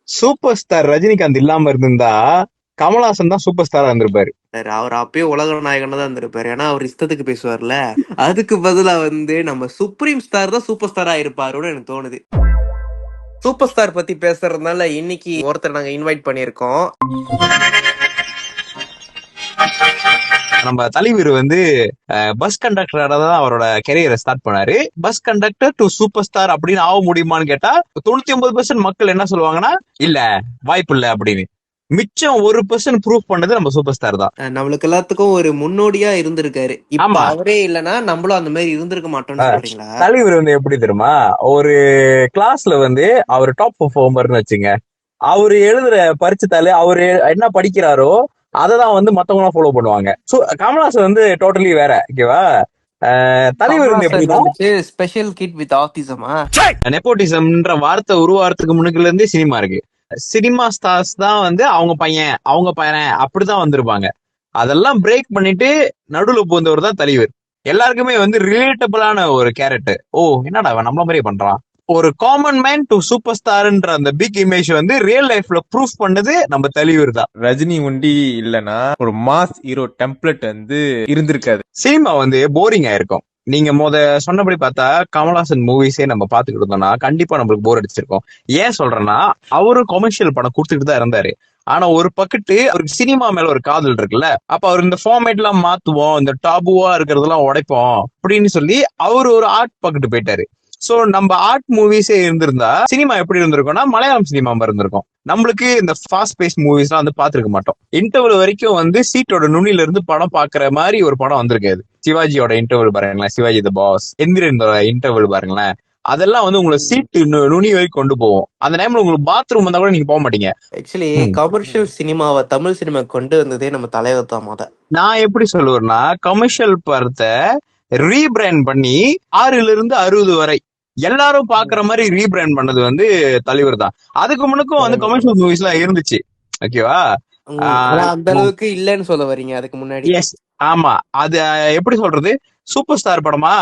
Super star Rajinikanth இல்லாம இருந்திருந்தா கமலஹாசன் தான் சூப்பர் ஸ்டாரா இருந்திருப்பாரு. அவர் அப்பயே உலக நாயகனா தான் இருந்திருப்பாரு. ஏன்னா அவர் இஷ்டத்துக்கு பேசுவார்ல. அதுக்கு பதிலா வந்து நம்ம சுப்ரீம் ஸ்டார் தான் சூப்பர் ஸ்டாரா இருப்பாருன்னு எனக்கு தோணுது. சூப்பர் ஸ்டார் பத்தி பேசுறதுனால இன்னைக்கு ஒருத்தர் நாங்க இன்வைட் பண்ணியிருக்கோம். நம்ம தலைவர் வந்து பஸ் கண்டக்டரோட தான் அவரோட கெரியரை ஸ்டார்ட் பண்ணாரு. Bus conductor to super star அப்படின்னு ஆக முடியுமான்னு கேட்டா 99% மக்கள் என்ன சொல்லுவாங்கன்னா இல்ல, வாய்ப்பு இல்ல அப்படின்னு. மிச்சம் 1% ப்ரூவ் பண்ணது நம்ம சூப்பர் ஸ்டார் தான். நம்மளுக்கு எல்லாத்துக்கும் ஒரு முன்னோடியா இருந்திருக்காரு. இப்ப ஆமா, அவரே இல்லைன்னா நம்மளும் அந்த மாதிரி இருந்திருக்க மாட்டோம்னு சொல்றீங்களா? தலைவர் வந்து எப்படி தெரியுமா, ஒரு கிளாஸ்ல வந்து அவர் டாப் பெர்ஃபார்மர்னு வச்சுங்க. அவரு எழுதுற பரிட்சைத்தாளு அவரு என்ன படிக்கிறாரோ அததான் வந்து மத்தவங்க ஃபாலோ பண்ணுவாங்க. சோ கமல்ஹாசன் வந்து டோட்டலி வேற. ஓகேவா? தலைவர் வந்து கமல்ஹாசன் எப்படின்னா, வந்துட்டு ஸ்பெஷல் கிட் வித் ஆட்டிசமா? நெப்போட்டிசம்ன்ற வார்த்தை உருவாகிறதுக்கு முன்னுக்குல இருந்தே சினிமா இருக்கு. சினிமா ஸ்டார்ஸ் தான் வந்து அவங்க பையன் அவங்க பையன் அப்படிதான் வந்திருப்பாங்க. அதெல்லாம் பிரேக் பண்ணிட்டு நடுவுல பூந்தவர் தான் தலைவர். எல்லாருக்குமே வந்து ரிலேட்டபிளான ஒரு கேரக்டர். ஓ, என்னடா அவன் நம்மள மாதிரியே பண்றான். ஒரு காமன் மேன் டு சூப்பர் ஸ்டார்ன்ற அந்த பிக் இமேஜ் வந்து ரியல் லைஃப்ல ப்ரூஃப் பண்ணது நம்ம தலைவர் தான். ரஜினி உண்டி இல்லனா ஒரு மாஸ் ஹீரோ டெம்ப்ளேட் வந்து இருந்திருக்காது. சினிமா வந்து போரிங் ஆயிருக்கும். நீங்க சொன்னபடி பார்த்தா கமல்ஹாசன் மூவிஸே நம்ம பாத்துக்கிட்டு இருந்தோம்னா கண்டிப்பா நம்மளுக்கு போர் அடிச்சிருக்கும். ஏன் சொல்றேன்னா, அவரும் கொமர்ஷியல் படம் கொடுத்துட்டு தான் இருந்தாரு. ஆனா ஒரு பக்கத்து அவருக்கு சினிமா மேல ஒரு காதல் இருக்குல்ல, அப்ப அவர் இந்த ஃபார்மேட் எல்லாம் மாத்துவோம், இந்த டாபுவா இருக்கிறதெல்லாம் உடைப்போம் அப்படின்னு சொல்லி அவர் ஒரு ஆர்ட் பக்கத்து போயிட்டாரு. சோ நம்ம ஆர்ட் மூவிஸே இருந்திருந்தா சினிமா எப்படி இருந்திருக்கும்னா மலையாளம் சினிமா இருந்திருக்கும். நம்மளுக்கு இந்த ஃபாஸ்ட் பேஸ் மூவிஸ் எல்லாம் வந்து பாத்துருக்க மாட்டோம். இன்டர்வல் வரைக்கும் வந்து சீட்டோட நுனில இருந்து படம் பாக்குற மாதிரி ஒரு படம் வந்திருக்காது. சிவாஜியோட இன்டர்வல் பாருங்களேன், சிவாஜி த பாஸ், எந்திரனோட இன்டர்வல் பாருங்களேன். அதெல்லாம் வந்து உங்களை சீட்டு நுனி வரைக்கும் கொண்டு போவோம். அந்த டைம்ல உங்களுக்கு பாத்ரூம் வந்தா கூட நீங்க போக மாட்டீங்க. ஆக்சுவலி கமர்ஷியல் சினிமாவை தமிழ் சினிமா கொண்டு வந்ததே நம்ம தலைவர் தான் முத. நான் எப்படி சொல்லுவேன்னா, கமர்ஷியல் படத்தை ரீபிராண்ட் பண்ணி 6ல இருந்து 60 வரை எல்லாரும் பாக்குற மாதிரி ரீபிராண்ட் பண்ணது வந்து தலைவர் தான். அதுக்கு முன்னுக்கும் வந்து கமர்ஷியல் மூவிஸ் எல்லாம் இருந்துச்சு. ஓகேவா? அந்த அளவுக்கு இல்லன்னு சொல்ல வரீங்க அதுக்கு முன்னாடி? எஸ், ஆமா. அது எப்படி சொல்றது, சூப்பர் ஸ்டார் படமா,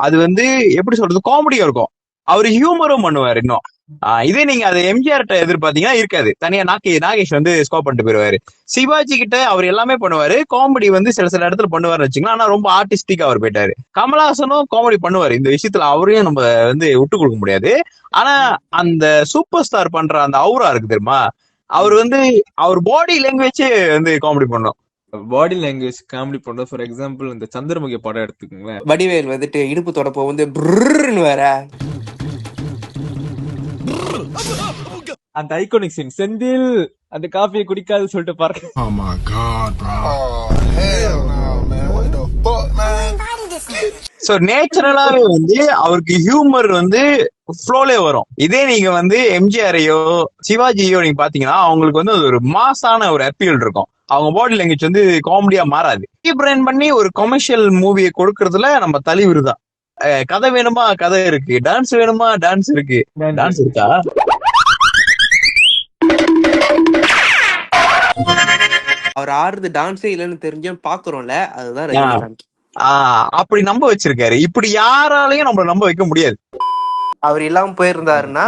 அது வந்து எப்படி சொல்றது, காமெடியா இருக்கும். அவரு ஹியூமரும் பண்ணுவாரு இன்னும். இதே நீங்க அது எம்ஜிஆர் எதிர்பார்த்தீங்கன்னா இருக்காது. தனியா நாகேஷ் வந்து ஸ்கோப் பண்ணிட்டு போயிருவாரு. சிவாஜி கிட்ட அவர் எல்லாமே பண்ணுவாரு. காமெடி வந்து சில இடத்துல பண்ணுவாருன்னு வச்சுக்கலாம். ஆனா ரொம்ப ஆர்டிஸ்டிக்கா அவர் போயிட்டாரு. கமலஹாசனும் காமெடி பண்ணுவாரு. இந்த விஷயத்துல அவரையும் நம்ம வந்து விட்டு கொடுக்க முடியாது. ஆனா அந்த சூப்பர் ஸ்டார் பண்ற அந்த அவுரா இருக்கு தெரியுமா, அவர் வந்து அவர் பாடி லாங்குவேஜே வந்து காமெடி பண்ணும். பாடி லாங்குவேஜ் காமெடி பண்றது ஃபார் எக்ஸாம்பிள் இந்த சந்திரமுகி படம் எடுத்துக்கோங்களேன். வடிவேல் வந்துட்டு இடுப்பு தொடப்போ வந்து ப்ருன்னு வேற அந்த ஐகானிக் சீன், செந்தில் அந்த காஃபியை குடிக்காது சொல்லிட்டு பாருங்க. Oh my god, bro. Oh hell no, man. What the fuck, man? So நேச்சுரலாவே வந்து அவருக்கு ஹியூமர் வந்து ஃப்ளோலே வரும். இதே நீங்க வந்து எம்ஜிஆரையோ சிவாஜியோ நீங்க பாத்தீங்கன்னா அவங்களுக்கு வந்து ஒரு மாசான ஒரு அப்பீல் இருக்கும். அவங்க பாடி லாங்குவேஜ் வந்து காமெடியா மாறாது. ரீபிராண்ட் பண்ணி ஒரு கமர்ஷியல் மூவியை கொடுக்கறதுல நம்ம தலைவர் தான். கதை வேணுமா கதை இருக்கு, டான்ஸ் வேணுமா டான்ஸ் இருக்கு. டான்ஸ் இருக்கா? அவர் ஆடுறது டான்ஸே இல்லைன்னு தெரிஞ்சும் பாக்குறோம்ல, அதுதான் ரஜினிகாந்த். அப்படி நம்ப வச்சிருக்காரு. இப்படி யாராலையும் நம்மள நம்ப வைக்க முடியாது. அவர் இல்லாம போயிருந்தாருன்னா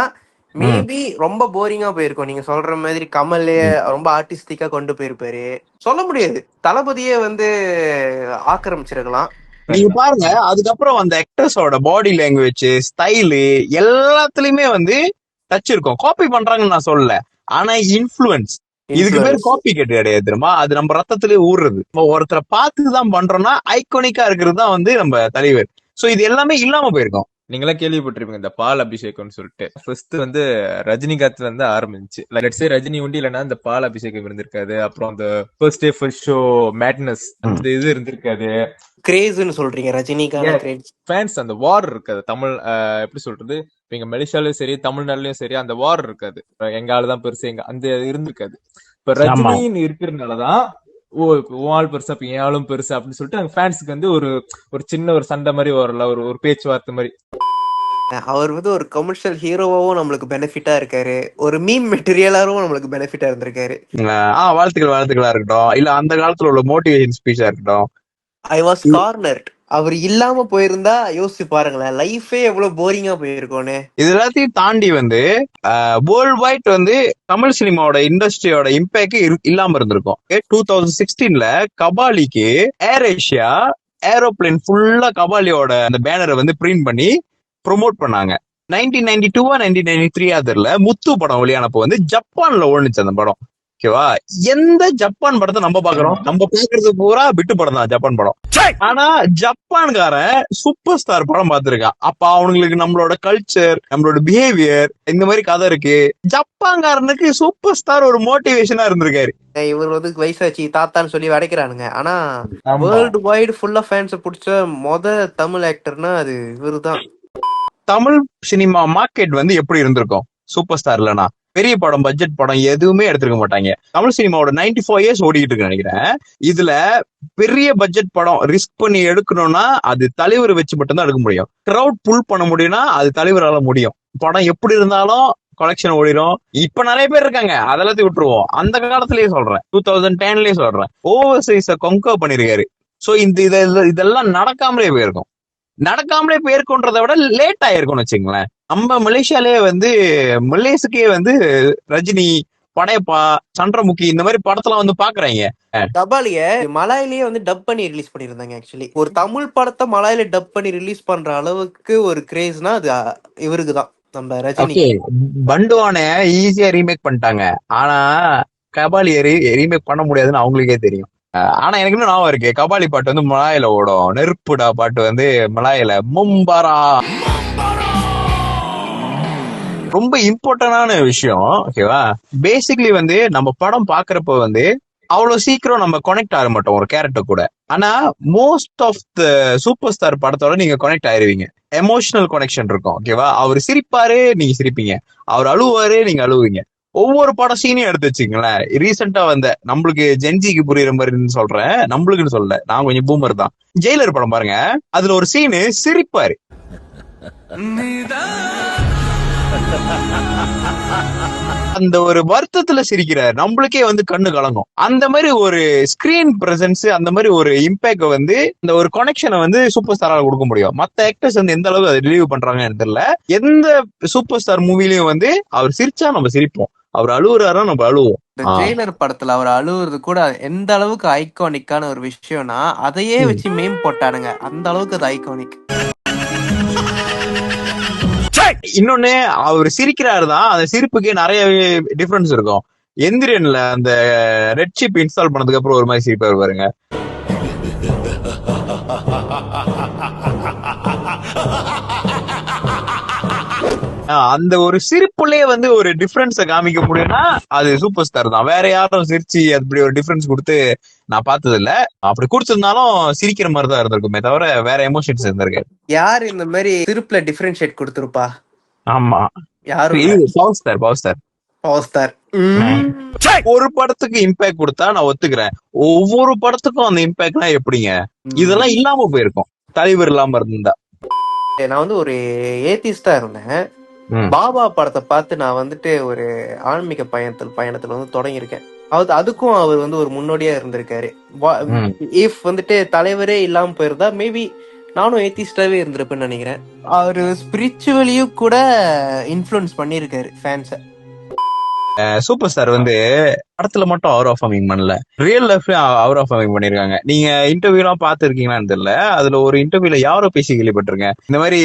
மேபி ரொம்ப போரிங்கா போயிருக்கும். நீங்க சொல்ற மாதிரி கமலே ரொம்ப ஆர்டிஸ்டிக்கா கொண்டு போயிருப்பாரு. சொல்ல முடியாது, தளபதியே வந்து ஆக்கிரமிச்சிருக்கலாம். நீங்க பாருங்க, அதுக்கப்புறம் அந்த ஆக்டர்ஸோட பாடி லாங்குவேஜ், ஸ்டைலு எல்லாத்துலயுமே வந்து டச் இருக்கும். காப்பி பண்றாங்கன்னு நான் சொல்லல, ஆனா இன்ஃபுளுன்ஸ். இதுக்கு பேர் காப்பி கேட்டு கிடையாது தெரியுமா, அது நம்ம ரத்தத்திலேயே ஊறுறது. ஒருத்தரை பார்த்துதான் பண்றோம்னா ஐகானிக்கா இருக்கிறது தான் வந்து நம்ம தலைவர். சோ இது எல்லாமே இல்லாம போயிருக்கோம். நீங்களா கேள்விப்பட்டிருப்பீங்க இந்த பால் அபிஷேகம்னு சொல்லிட்டு. ஃபர்ஸ்ட் வந்து ரஜினிகாந்த் வந்து ஆரம்பிச்சு, லெட்ஸ் சே ரஜினி உண்டி இல்லைன்னா இந்த பால் அபிஷேகம் இருந்திருக்காது. அப்புறம் அந்த first day first show madness அந்த இது இருந்திருக்காது. கிரேஸ்னு சொல்றீங்க ரஜினிகாந்த் கிரேஸ் ஃபேன்ஸ் அந்த வார் இருக்காது. தமிழ் எப்படி சொல்றது, இங்க மெலிஷாலயும் சரி தமிழ்நாடுலயும் சரி அந்த வார் இருக்காது. எங்க ஆளுதான் பெருசு எங்க அந்த இருந்திருக்காது. இப்ப ரஜினின்னு இருக்கிறதுனாலதான் ஆள் பெருசா இப்ப என் ஆளும் பெருசா அப்படின்னு சொல்லிட்டு அங்க ஃபேன்ஸுக்கு வந்து ஒரு சின்ன ஒரு சண்டை மாதிரி வரல, ஒரு பேச்சுவார்த்தை மாதிரி. அவர் வந்து ஒரு கமர்ஷியல் ஹீரோவாவும் நம்மளுக்கு பெனிஃபிட்டா இருக்காரு, ஒரு மீம் மெட்டீரியலாவும் நம்மளுக்கு பெனிஃபிட்டா இருந்திருக்காரு. வாழ்த்துக்களா இருக்கட்டும், இல்ல அந்த காலத்துல உள்ள மோட்டிவேஷன் ஸ்பீச்சா இருக்கட்டும். ஐ வாஸ் கார்னர்ட் அவர் இல்லாம போயிருந்தா யோசிச்சு பாருங்களேன், லைஃபே எவ்வளவு போரிங்கா போயிருக்கோன்னு. இது எல்லாத்தையும் தாண்டி வந்து வேர்ல்ட் வைட் வந்து தமிழ் சினிமாவோட இண்டஸ்ட்ரியோட இம்பேக்ட் இல்லாம இருந்திருக்கும். 2016ல கபாலிக்கு ஏர் ஏஷியா ஏரோப்ளேன் ஃபுல்லா கபாலியோட அந்த பேனரை வந்து பிரிண்ட் பண்ணி ப்ரொமோட் பண்ணாங்க. 1992 1993 தெரியல, முத்து படம் வெளியானப்போ வந்து ஜப்பான்ல ஓடுனுச்சு அந்த படம். ஓகேவா? எந்த ஜப்பான் படத்தை நம்ம பாக்குறோம்? நம்ம பாக்குறது பூரா பிட்டு படம் தான், ஜப்பான் படம். ஆனா ஜப்பான்காரன் சூப்பர் ஸ்டார் படம் பார்த்திருக்கான். அப்ப அவங்களுக்கு நம்மளோட கல்ச்சர், நம்மளோட பிஹேவியர், இந்த மாதிரி கதை இருக்கு. ஜப்பான்காரனுக்கு சூப்பர் ஸ்டார் ஒரு மோட்டிவேஷனா இருந்திருக்காரு. இவர் வந்து வயசாச்சு தாத்தான்னு சொல்லி அடைக்கிறானுங்க. ஆனா வேர்ல்டு வைடு ஃபுல்லா ஃபேன்ஸ் பிடிச்ச தமிழ் ஆக்டர்னா அது இவரு தான். தமிழ் சினிமா மார்க்கெட் வந்து எப்படி இருந்திருக்கும் சூப்பர் ஸ்டார் இல்லனா? பெரிய படம், பட்ஜெட் படம் எதுவுமே எடுத்துருக்க மாட்டாங்க. தமிழ் சினிமாவோட 94 இயர்ஸ் ஓடிக்கிட்டு இருக்கு நினைக்கிறேன். இதுல பெரிய பட்ஜெட் படம் ரிஸ்க் பண்ணி எடுக்கணும்னா அது தலைவர் வச்சு மட்டும்தான் எடுக்க முடியும். கிரௌட் புல் பண்ண முடியும்னா அது தலைவரால முடியும். படம் எப்படி இருந்தாலும் கலெக்ஷன் ஓடிடும். இப்ப நிறைய பேர் இருக்காங்க, அதெல்லாத்தையும் விட்டுருவோம். அந்த காலத்திலேயே சொல்றேன், 2010லயே சொல்றேன், ஓவர் சைஸ கொங்கர் பண்ணிருக்காரு. சோ இதெல்லாம் நடக்காமலே போயிருக்கும். நடக்காமலே போயிருக்குன்றதை விட லேட் ஆயிருக்கும்னு வச்சுங்களேன். நம்ம மலேசியாலேயே வந்து மலேசுக்கே வந்து ரஜினி, படையப்பா, சந்திரமுகி இந்த மாதிரி படத்தெல்லாம் வந்து பாக்குறாங்க. கபாலிய மலாயிலேயே வந்து டப் பண்ணி ரிலீஸ் பண்ணிருந்தாங்க. ஆக்சுவலி ஒரு தமிழ் படத்தை மலாயில டப் பண்ணி ரிலீஸ் பண்ற அளவுக்கு ஒரு கிரேஸ்னா அது இவருக்கு தான், நம்ம ரஜினி. பண்டுவான ஈஸியா ரீமேக் பண்ணிட்டாங்க. ஆனா கபாலிய ரீமேக் பண்ண முடியாதுன்னு அவங்களுக்கே தெரியும். ஆனா எனக்கு இன்னும் ஞாபகம் இருக்கு, கபாலி பாட்டு வந்து மலாயில ஓடும். நெருப்புடா பாட்டு வந்து மலாயில மும்பரா. ரொம்ப இம்பார்ட்டன்டான விஷயம். ஓகேவா? பேசிக்லி வந்து நம்ம படம் பாக்குறப்ப வந்து அவ்வளவு சீக்கிரம் நம்ம கனெக்ட் ஆக மாட்டோம் ஒரு கேரக்டர் கூட. ஆனா most of the super star படத்தோட நீங்க கனெக்ட் ஆயிருவீங்க. எமோஷனல் கனெக்ஷன் இருக்கும். ஓகேவா? அவர் சிரிப்பாரு, நீங்க சிரிப்பீங்க. அவர் அழுவாரு, நீங்க அழுவீங்க. ஒவ்வொரு படம் சீனையும் எடுத்து வச்சுங்களேன். ரீசெண்டா வந்த நம்மளுக்கு ஜென்ஜிக்கு புரியுற மாதிரி சொல்றேன், நம்மளுக்குன்னு சொல்ல, நான் கொஞ்சம் பூமர் தான். ஜெயிலர் படம் பாருங்க, அதுல ஒரு சீனு சிரிப்பாரு. அந்த ஒரு வருத்தத்துல சிரிக்கிறார், நம்மளுக்கே வந்து கண்ணு கலங்கும். அந்த மாதிரி ஒரு ஸ்கிரீன் பிரசன்ஸ், அந்த மாதிரி ஒரு இம்பாக்ட் வந்து இந்த ஒரு கனெக்ஷனை வந்து சூப்பர் ஸ்டாரால கொடுக்க முடியும். மத்த ஆக்டர்ஸ் வந்து எந்த அளவுக்கு அதை ரிலீவ் பண்றாங்கன்னு தெரியல. எந்த சூப்பர் ஸ்டார் மூவிலையும் வந்து அவர் சிரிச்சா நம்ம சிரிப்போம், அவர் அழுவுறாரா நம்ம அழுவோம். இந்த ஜெயிலர் படத்துல அவர் அழுவுறது கூட எந்த அளவுக்கு ஐகானிக்கான ஒரு விஷயம்னா அதையே வச்சு மேம் போட்டானுங்க. அந்த அளவுக்கு அது ஐகானிக். இன்னொன்னு, அவர் சிரிக்கிறாரு தான், அந்த சிரிப்புக்கே நிறைய டிஃபரன்ஸ் இருக்கும். எந்திரன்ல அந்த ரெட் சிப் இன்ஸ்டால் பண்ணதுக்கு அப்புறம் ஒரு மாதிரி சிரிப்பாரு பாருங்க. அந்த ஒரு சிரிப்புலயே வந்து ஒரு டிஃபரன்ஸ காமிக்க முடியும்னா அது சூப்பர் ஸ்டார் தான். வேற யாரும் சிரிச்சு அப்படி ஒரு டிஃபரன்ஸ் கொடுத்து நான் பார்த்தது இல்ல. அப்படி கொடுத்திருந்தாலும் சிரிக்கிற மாதிரி தான் இருந்திருக்குமே தவிர வேற எமோஷன்ஸ் இருந்திருக்கு. யார் இந்த மாதிரி சிரிப்புல டிஃபரன்ஷியேட் கொடுத்திருப்பா? ஆமா, யாரும் பவர் ஸ்டார். ஒரு படத்துக்கு இம்பாக்ட் கொடுத்தா நான் ஒத்துக்கிறேன். ஒவ்வொரு படத்துக்கும் அந்த இம்பாக்ட்னா எப்படிங்க? இதெல்லாம் இல்லாம போயிருக்கும் தலைவர் இல்லாம இருந்தா. நான் வந்து ஒரு ஏத்திஸ்டா இருந்தேன். பாபா படத்தை பார்த்து நான் வந்துட்டு ஒரு ஆன்மீக பயணத்துல வந்து தொடங்கியிருக்கேன். அதுக்கும் அவர் வந்து ஒரு முன்னோடியா இருந்திருக்காரு. இஃப் வந்துட்டு தலைவரே இல்லாம போயிருந்தா மேபி நானும் ஏத்திஸ்டாவே இருந்திருப்பேன்னு நினைக்கிறேன். அவரு ஸ்பிரிச்சுவலியும் கூட இன்ஃப்ளூயன்ஸ் பண்ணிருக்காரு ஃபேன்ஸ. சூப்பர் ஸ்டார் வந்து படத்துல மட்டும் அவர் ஆஃப் ஃபர்மிங் பண்ணல, ரியல் லைஃப்ல அவர் ஆஃப் ஃபர்மிங் பண்ணிருக்காங்க. நீங்க இன்டர்வியூ எல்லாம் பாத்துருக்கீங்களான்னு தெரியல. அதுல ஒரு இன்டர்வியூல யாரோ பேசி கேள்விப்பட்டிருக்கேன், இந்த மாதிரி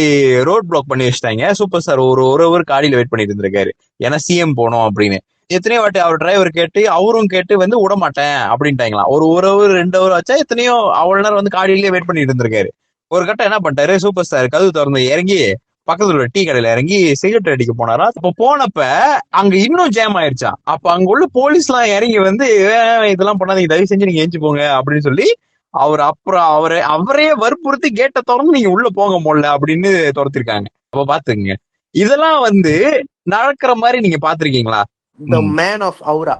ரோட் பிளாக் பண்ணி வச்சுட்டாங்க. சூப்பர் ஸ்டார் ஒரு காடியில வெயிட் பண்ணிட்டு இருந்திருக்காரு, ஏன்னா சிஎம் போனோம் அப்படின்னு. எத்தனையோ வாட்டி அவர் டிரைவர் கேட்டு அவரும் கேட்டு வந்து விட மாட்டேன் அப்படின்ட்டாங்களாம். ஒரு ஹவர் 2 ஹவர் வச்சா எத்தனையோ அவ்வளவு நேரம் வந்து காடியிலேயே வெயிட் பண்ணிட்டு இருந்திருக்காரு. ஒரு கட்டம் என்ன பண்ணிட்டாரு, சூப்பர் ஸ்டார் கதவு திறந்து இறங்கி பக்கத்துல உள்ள டீ கடையில இறங்கி சிகரெட் அடிக்க போனாரா. அப்ப போனப்ப அங்க இன்னும் ஜாம் ஆயிருச்சா. அப்ப அங்க உள்ள போலீஸ் எல்லாம் இறங்கி வந்து இதெல்லாம் பண்ணாதீங்க, தயவு செஞ்சு நீங்க எஞ்சி போங்க அப்படின்னு சொல்லி அப்புறம் அவரே வற்புறுத்தி கேட்டை திறந்து நீங்க உள்ள போங்க முடியல அப்படின்னு துரத்திருக்காங்க. அப்ப பாத்துக்கங்க, இதெல்லாம் வந்து நடக்கிற மாதிரி நீங்க பாத்திருக்கீங்களா? The man of aura.